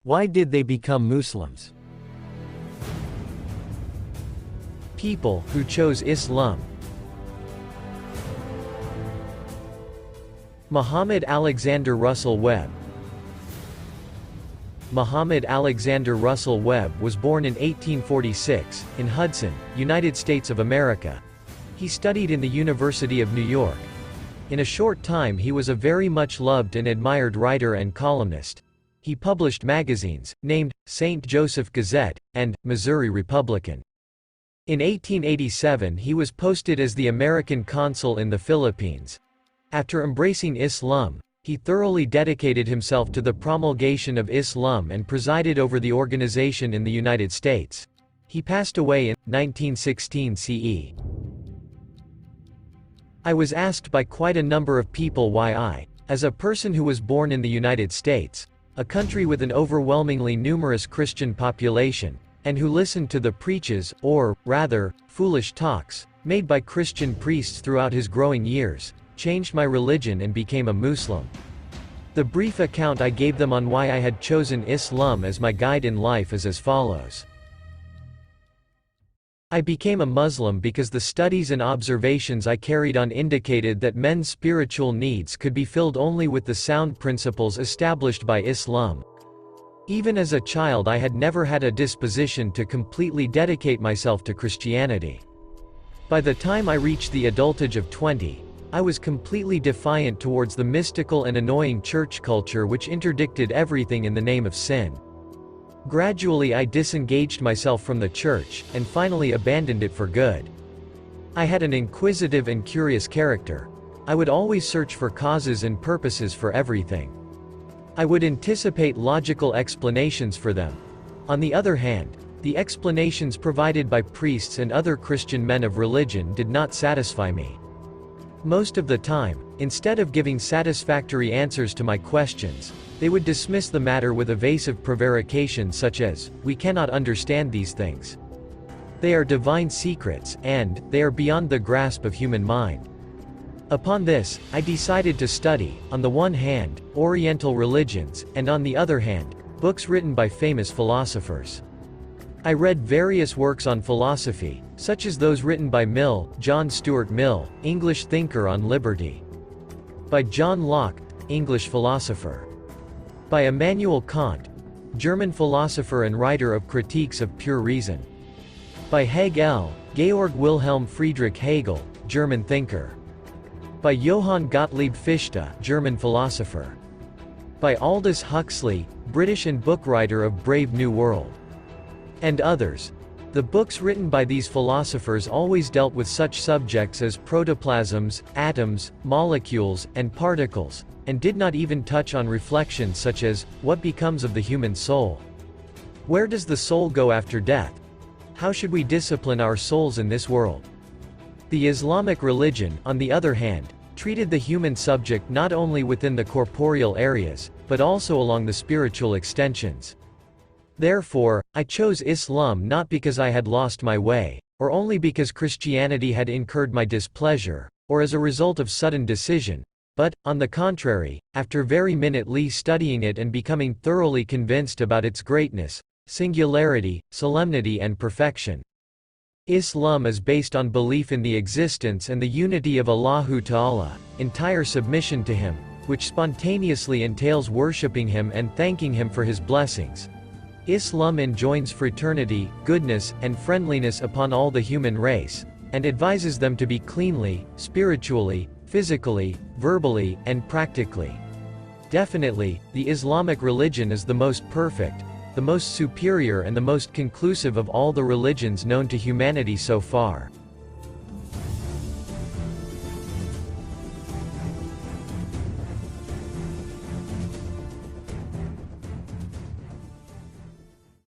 Why did they become Muslims? People who chose Islam. Muhammad Alexander Russell Webb. Muhammad Alexander Russell Webb was born in 1846, in Hudson, United States of America. He studied in the University of New York. In a short time he was a very much loved and admired writer and columnist. He published magazines, named, St. Joseph Gazette, and, Missouri Republican. In 1887 he was posted as the American consul in the Philippines. After embracing Islam, he thoroughly dedicated himself to the promulgation of Islam and presided over the organization in the United States. He passed away in 1916 CE. I was asked by quite a number of people why I, as a person who was born in the United States, a country with an overwhelmingly numerous Christian population, and who listened to the preaches, or, rather, foolish talks, made by Christian priests throughout his growing years, changed my religion and became a Muslim. The brief account I gave them on why I had chosen Islam as my guide in life is as follows. I became a Muslim because the studies and observations I carried on indicated that men's spiritual needs could be filled only with the sound principles established by Islam. Even as a child I had never had a disposition to completely dedicate myself to Christianity. By the time I reached the adulthood of 20, I was completely defiant towards the mystical and annoying church culture which interdicted everything in the name of sin. Gradually I disengaged myself from the church, and finally abandoned it for good. I had an inquisitive and curious character. I would always search for causes and purposes for everything. I would anticipate logical explanations for them. On the other hand, the explanations provided by priests and other Christian men of religion did not satisfy me. Most of the time, instead of giving satisfactory answers to my questions, they would dismiss the matter with evasive prevarication such as, "We cannot understand these things. They are divine secrets, and, they are beyond the grasp of human mind." Upon this, I decided to study, on the one hand, Oriental religions, and on the other hand, books written by famous philosophers. I read various works on philosophy, such as those written by Mill, John Stuart Mill, English thinker on liberty. By John Locke, English philosopher. By Immanuel Kant, German philosopher and writer of Critiques of Pure Reason. By Hegel, Georg Wilhelm Friedrich Hegel, German thinker. By Johann Gottlieb Fichte, German philosopher. By Aldous Huxley, British and book writer of Brave New World. And others. The books written by these philosophers always dealt with such subjects as protoplasms, atoms, molecules, and particles, and did not even touch on reflections such as, what becomes of the human soul? Where does the soul go after death? How should we discipline our souls in this world? The Islamic religion, on the other hand, treated the human subject not only within the corporeal areas, but also along the spiritual extensions. Therefore, I chose Islam not because I had lost my way, or only because Christianity had incurred my displeasure, or as a result of sudden decision, but, on the contrary, after very minutely studying it and becoming thoroughly convinced about its greatness, singularity, solemnity and perfection. Islam is based on belief in the existence and the unity of Allahu Ta'ala, entire submission to Him, which spontaneously entails worshipping Him and thanking Him for His blessings. Islam enjoins fraternity, goodness, and friendliness upon all the human race, and advises them to be cleanly, spiritually, physically, verbally, and practically. Definitely, the Islamic religion is the most perfect, the most superior and the most conclusive of all the religions known to humanity so far.